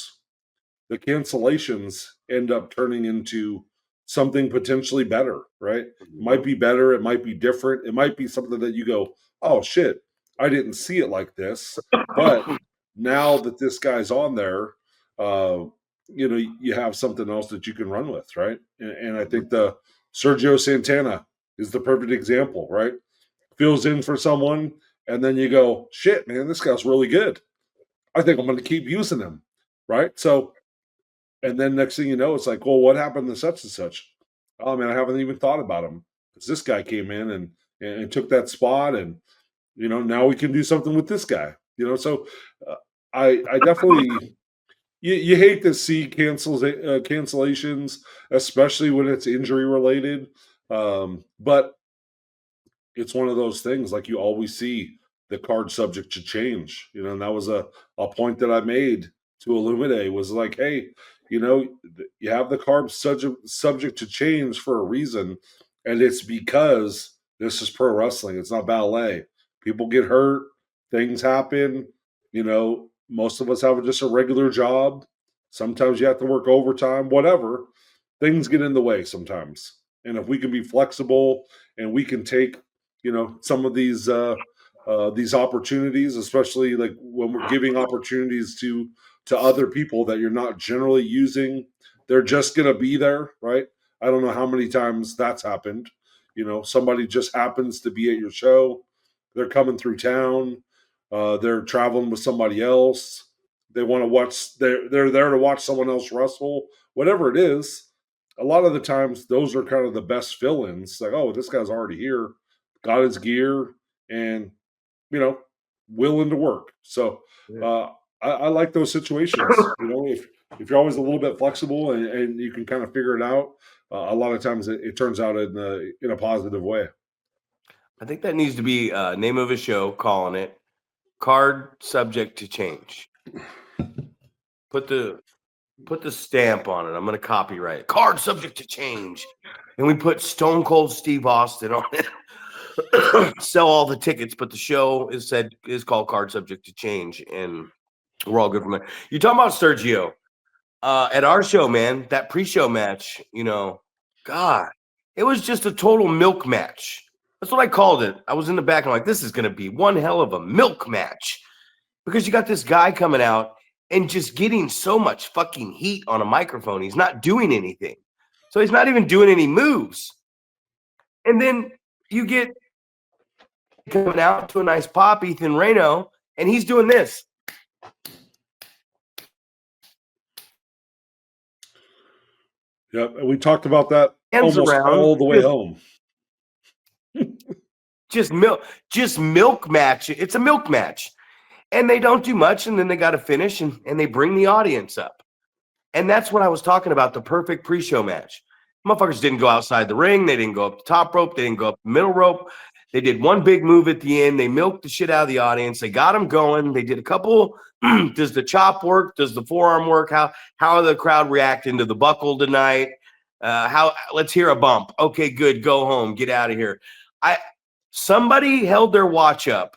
cancellations end up turning into something potentially better, right? It might be better. It might be different. It might be something that you go, oh shit, I didn't see it like this. But now that this guy's on there, uh, you have something else that you can run with, right? And I think the Sergio Santana is the perfect example, right? Fills in for someone, and then you go, shit, man, this guy's really good. I think I'm going to keep using him, right? So, and then next thing you know, it's like, well, what happened to such and such? Oh man, I haven't even thought about him because this guy came in and took that spot, and now we can do something with this guy. So I definitely, you hate to see cancellations, especially when it's injury related. But it's one of those things, like, you always see the card subject to change, and that was a point that I made to Illumide, was like, hey, you have the card subject to change for a reason, and it's because this is pro wrestling. It's not ballet. People get hurt, things happen. Most of us have just a regular job. Sometimes you have to work overtime, whatever. Things get in the way sometimes. And if we can be flexible and we can take, some of these opportunities, especially like when we're giving opportunities to other people that you're not generally using, they're just going to be there, right? I don't know how many times that's happened. Somebody just happens to be at your show. They're coming through town. They're traveling with somebody else. They want to watch. They're there to watch someone else wrestle. Whatever it is, a lot of the times those are kind of the best fill-ins. Like, oh, this guy's already here, got his gear, and willing to work. So I like those situations. If you're always a little bit flexible and you can kind of figure it out, a lot of times it turns out in a positive way. I think that needs to be name of a show, calling it Card Subject to Change. Put the put the stamp on it. I'm going to copyright it. Card subject to change. And we put Stone Cold Steve Austin on it. Sell all the tickets, but the show is called Card Subject to Change, and we're all good from there. You're talking about Sergio at our show, man. That pre-show match, God, it was just a total milk match. That's what I called it. I was in the back. I'm like, this is going to be one hell of a milk match because you got this guy coming out and just getting so much fucking heat on a microphone. He's not doing anything, so he's not even doing any moves. And then you get coming out to a nice pop, Ethan Reno, and he's doing this. Yep, and we talked about that Hands almost around, all the way home. Just milk match. It's a milk match. And they don't do much, and then they got to finish, and they bring the audience up. And that's what I was talking about, the perfect pre-show match. Motherfuckers didn't go outside the ring. They didn't go up the top rope. They didn't go up the middle rope. They did one big move at the end. They milked the shit out of the audience. They got them going. They did a couple. Does the chop work? Does the forearm work? How are the crowd reacting to the buckle tonight? Let's hear a bump. Okay, good. Go home. Get out of here. Somebody held their watch up.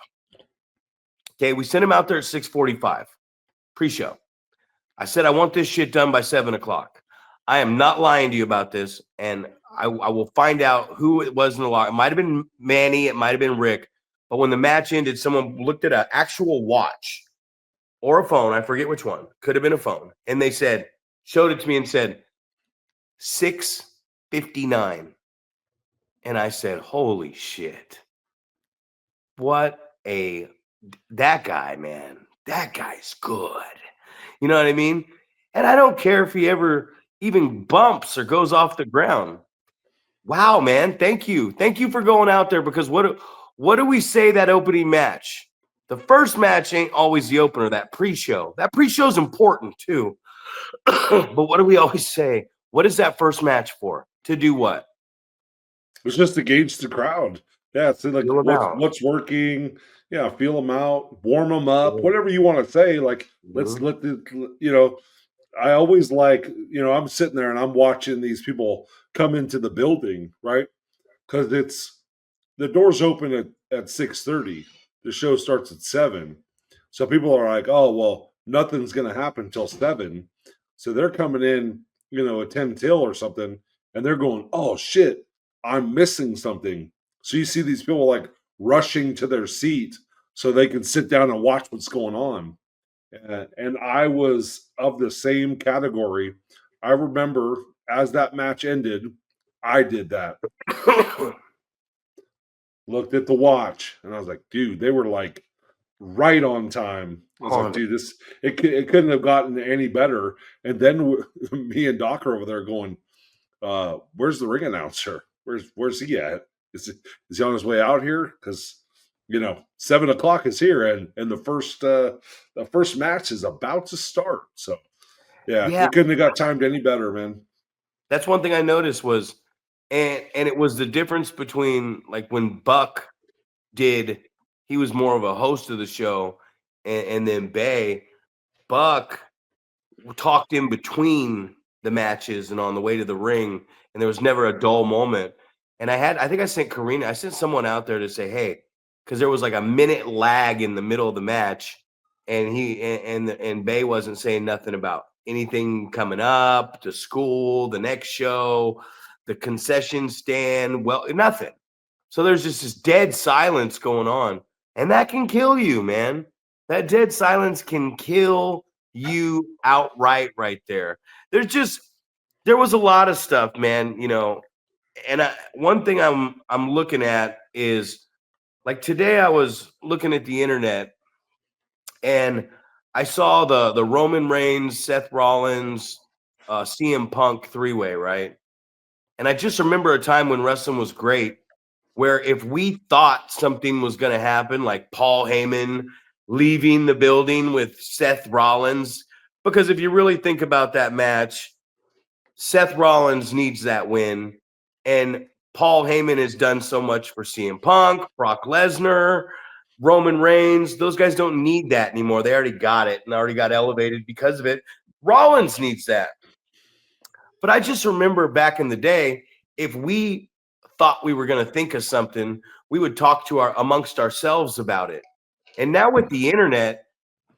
Okay, we sent him out there at 6:45 pre-show. I said, I want this shit done by 7 o'clock. I am not lying to you about this, and I will find out who it was in the locker. It might have been Manny. It might have been Rick. But when the match ended, someone looked at an actual watch or a phone. I forget which one. Could have been a phone. And they showed it to me and said, 6:59. And I said, holy shit. That guy, man. That guy's good. You know what I mean? And I don't care if he ever even bumps or goes off the ground. Wow, man. Thank you. Thank you for going out there, because what do we say that opening match? The first match ain't always the opener, that pre-show. That pre-show is important too. But what do we always say? What is that first match for? To do what? It's just to gauge the crowd. Yeah, it's like what's working. Yeah, feel them out, warm them up, whatever you want to say. Like, let's let the, I always like, I'm sitting there and I'm watching these people come into the building, right? Because the doors open at 6:30. The show starts at 7. So people are like, oh, well, nothing's going to happen until 7. So they're coming in, at 10 till or something, and they're going, oh, shit, I'm missing something. So you see these people like rushing to their seat so they can sit down and watch what's going on. And I was of the same category. I remember as that match ended, I did that. Looked at the watch, and I was like, dude, they were like right on time. I was like, dude, it couldn't have gotten any better. And then me and Doc are over there going, where's the ring announcer? Where's he at? Is he on his way out here? Because 7 o'clock is here, and the first match is about to start. So yeah, it couldn't have got timed any better, man. That's one thing I noticed was, and it was the difference between like when Buck he was more of a host of the show, and then Buck talked in between the matches and on the way to the ring, and there was never a dull moment. And I think I sent someone out there to say, hey, because there was like a minute lag in the middle of the match, and and Bay wasn't saying nothing about anything coming up, to school, the next show, the concession stand, nothing. So there's just this dead silence going on, and that can kill you, man. That dead silence can kill you outright right there. There was a lot of stuff, man, and one thing I'm looking at is, like, today I was looking at the internet and I saw the Roman Reigns, Seth Rollins, CM Punk 3-way, right? And I just remember a time when wrestling was great, where if we thought something was going to happen, like Paul Heyman leaving the building with Seth Rollins, because if you really think about that match, Seth Rollins needs that win, and Paul Heyman has done so much for CM Punk, Brock Lesnar, Roman Reigns. Those guys don't need that anymore. They already got it and already got elevated because of it. Rollins needs that. But I just remember back in the day, if we thought we were going to think of something, we would talk to amongst ourselves about it. And now with the internet,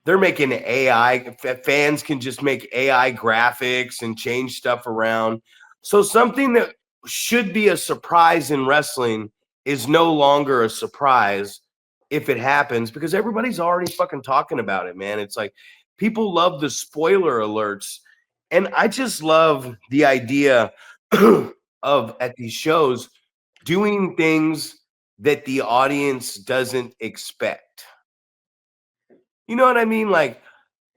they're making AI. Fans can just make AI graphics and change stuff around. So something that should be a surprise in wrestling is no longer a surprise if it happens, because everybody's already fucking talking about it, man. It's like people love the spoiler alerts. And I just love the idea of at these shows doing things that the audience doesn't expect. You know what I mean? Like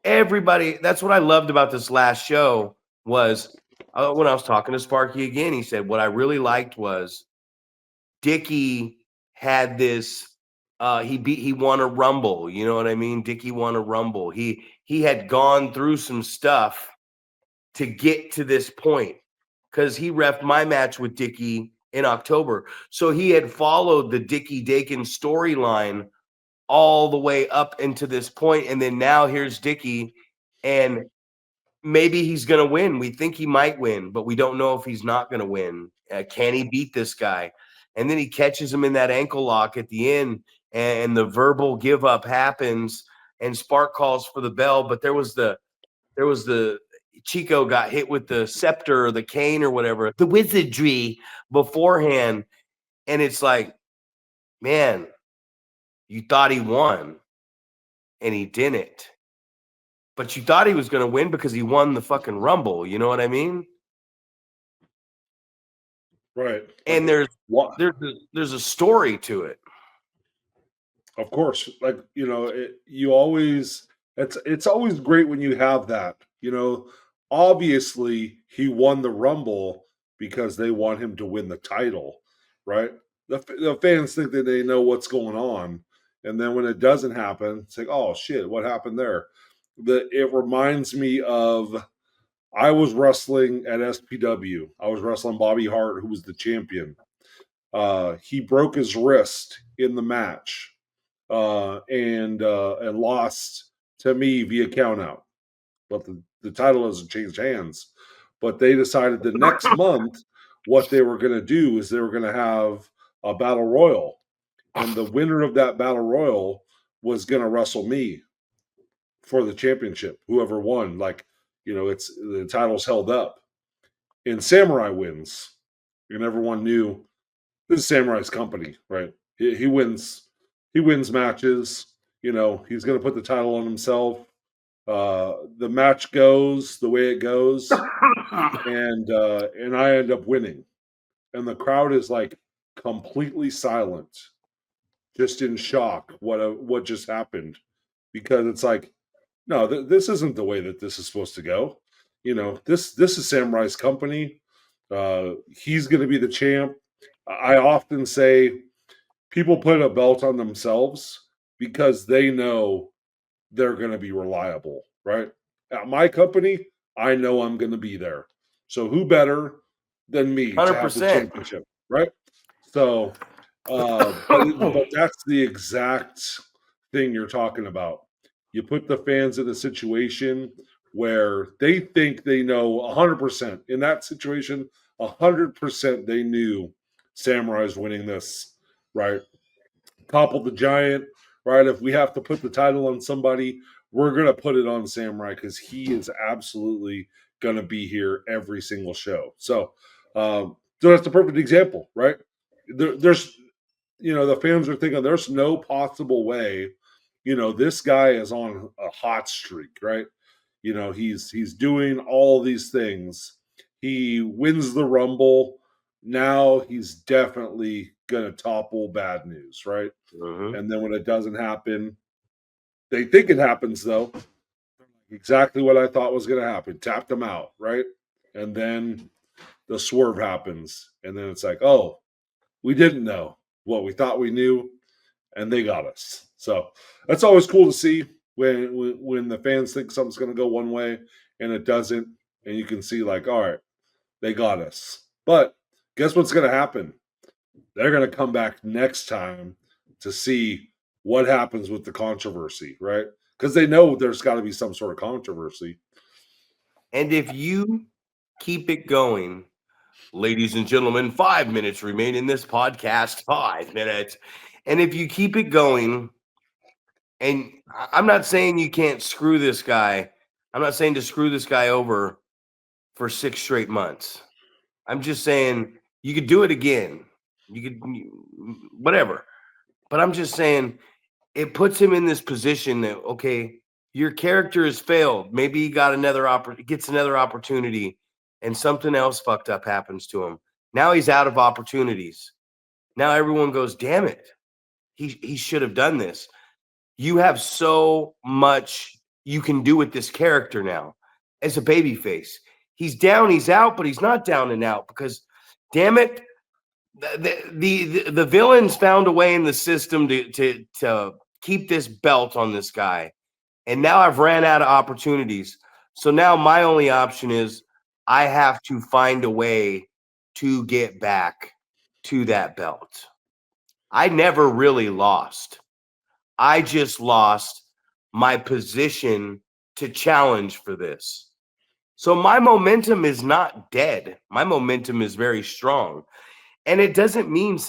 everybody, that's what I loved about this last show was when I was talking to Sparky again, he said, what I really liked was Dickie had this he won a rumble, you know what I mean? Dickie won a rumble. He had gone through some stuff to get to this point because he reffed my match with Dickie in October. So he had followed the Dickie Dakin storyline all the way up into this point, and then now here's Dickie, and maybe he's going to win. We think he might win, but we don't know if he's not going to win. Can he beat this guy? And then he catches him in that ankle lock at the end, and the verbal give up happens, and Spark calls for the bell, but there was the Chico got hit with the scepter or the cane or whatever, the wizardry beforehand, and it's like, man, you thought he won, and he didn't. But you thought he was going to win because he won the fucking Rumble. You know what I mean? Right. And there's a story to it. Of course, like it's always great when you have that. Obviously he won the Rumble because they want him to win the title, right? The fans think that they know what's going on, and then when it doesn't happen, it's like, oh shit, what happened there? It reminds me of I was wrestling at SPW. I was wrestling Bobby Hart, who was the champion. He broke his wrist in the match and lost to me via countout. But the title hasn't changed hands. But they decided the next month what they were going to do is they were going to have a battle royal, and the winner of that battle royal was going to wrestle me for the championship. Whoever won, it's the title's held up, and Samurai wins, and everyone knew this is Samurai's company, right? He wins. He wins matches. He's going to put the title on himself. The match goes the way it goes, and I end up winning, and the crowd is like completely silent, just in shock. What just happened? Because it's like, no, this isn't the way that this is supposed to go. This is Samurai's company. He's going to be the champ. I often say people put a belt on themselves because they know they're going to be reliable, right? At my company, I know I'm going to be there. So who better than me to have the 100%. championship, right? So, but that's the exact thing you're talking about. You put the fans in a situation where they think they know 100%. In that situation, 100% they knew Samurai's winning this, right? Topple the Giant, right? If we have to put the title on somebody, we're going to put it on Samurai because he is absolutely going to be here every single show. So that's the perfect example, right? There's, the fans are thinking there's no possible way, this guy is on a hot streak, right? He's doing all these things. He wins the Rumble. Now he's definitely going to topple Bad News, right? Mm-hmm. And then when it doesn't happen, they think it happens though. Exactly what I thought was going to happen. Tapped them out, right? And then the swerve happens, and then it's like, oh, we didn't know what we thought we knew, and they got us. So that's always cool to see when the fans think something's going to go one way and it doesn't, and you can see like, all right, they got us. But guess what's going to happen? They're going to come back next time to see what happens with the controversy, right? Because they know there's got to be some sort of controversy. And if you keep it going, ladies and gentlemen, 5 minutes remain in this podcast. 5 minutes. And if you keep it going, and I'm not saying you can't screw this guy. I'm not saying to screw this guy over for 6 straight months. I'm just saying you could do it again. You could, whatever. But I'm just saying it puts him in this position that, okay, your character has failed. Maybe he got gets another opportunity, and something else fucked up happens to him. Now he's out of opportunities. Now everyone goes, damn it, he should have done this. You have so much you can do with this character now as a baby face. He's down, he's out, but he's not down and out because, damn it, the villains found a way in the system to keep this belt on this guy. And now I've ran out of opportunities. So now my only option is I have to find a way to get back to that belt. I never really lost. I just lost my position to challenge for this. So my momentum is not dead. My momentum is very strong. And it doesn't mean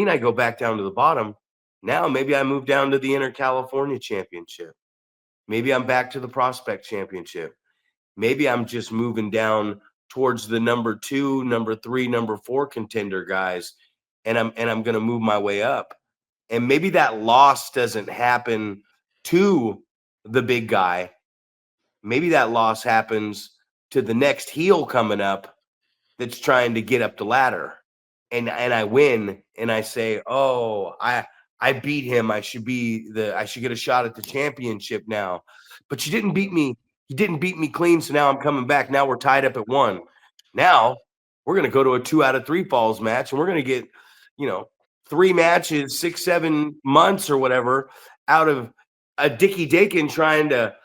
I go back down to the bottom. Now maybe I move down to the Inter California Championship. Maybe I'm back to the Prospect Championship. Maybe I'm just moving down towards the number 2, number 3, number 4 contender guys, and I'm going to move my way up. And maybe that loss doesn't happen to the big guy. Maybe that loss happens to the next heel coming up that's trying to get up the ladder. And I win and I say, "Oh, I beat him. I should get a shot at the championship now." But you didn't beat me. You didn't beat me clean, so now I'm coming back. Now we're tied up at 1. Now we're going to go to a 2 out of 3 falls match, and we're going to get, 3 matches, 6, 7 months or whatever out of a Dickie Dakin trying to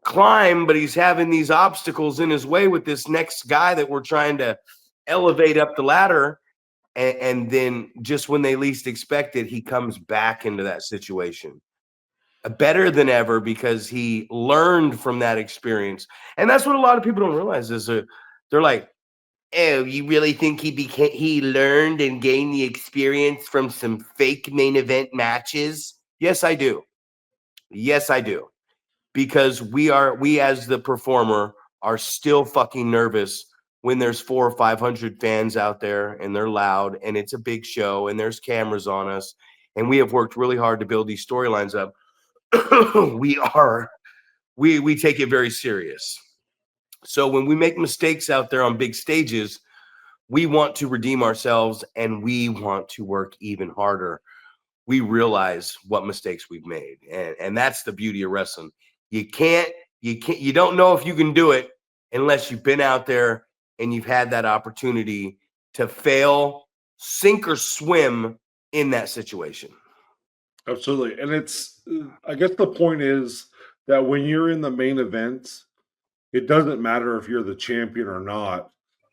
climb, but he's having these obstacles in his way with this next guy that we're trying to elevate up the ladder. And then just when they least expect it, he comes back into that situation better than ever because he learned from that experience. And that's what a lot of people don't realize is they're like, "Oh, you really think he learned and gained the experience from some fake main event matches?" Yes, I do. Yes, I do. Because we as the performer are still fucking nervous when there's 400 or 500 fans out there and they're loud and it's a big show and there's cameras on us and we have worked really hard to build these storylines up. we take it very serious. So when we make mistakes out there on big stages, we want to redeem ourselves and we want to work even harder. We realize what mistakes we've made. And that's the beauty of wrestling. You don't know if you can do it unless you've been out there and you've had that opportunity to fail, sink or swim in that situation. Absolutely. And I guess the point is that when you're in the main event, it doesn't matter if you're the champion or not.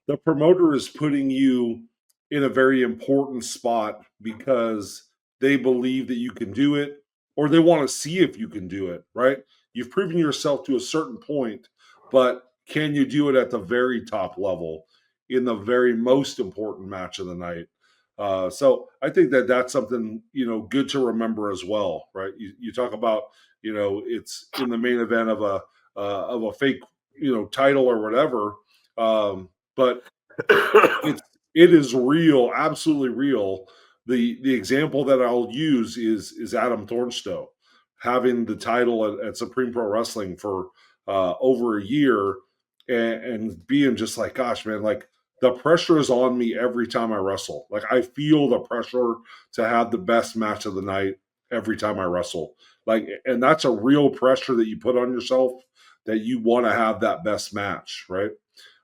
The promoter is putting you in a very important spot because they believe that you can do it or they want to see if you can do it, right? You've proven yourself to a certain point, but can you do it at the very top level in the very most important match of the night? So I think that that's something, good to remember as well, right? You talk about, it's in the main event of a fake, title or whatever. But it is real, absolutely real. The example that I'll use is Adam Thornstowe having the title at Supreme Pro Wrestling for over a year and being just like, gosh, man, like the pressure is on me every time I wrestle. Like I feel the pressure to have the best match of the night every time I wrestle. Like, and that's a real pressure that you put on yourself that you want to have that best match, right?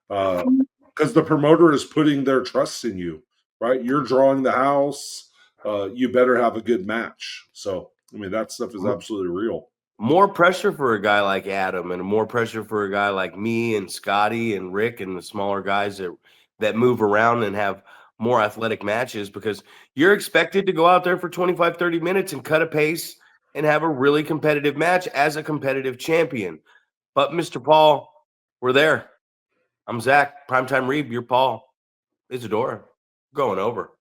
Because the promoter is putting their trust in you, right? You're drawing the house. You better have a good match. So, I mean, that stuff is absolutely real. More pressure for a guy like Adam and more pressure for a guy like me and Scotty and Rick and the smaller guys that move around and have more athletic matches because you're expected to go out there for 25, 30 minutes and cut a pace and have a really competitive match as a competitive champion. But Mr. Paul, We're there. I'm Zach. Primetime Reeb. You're Paul. Isadora. Going over.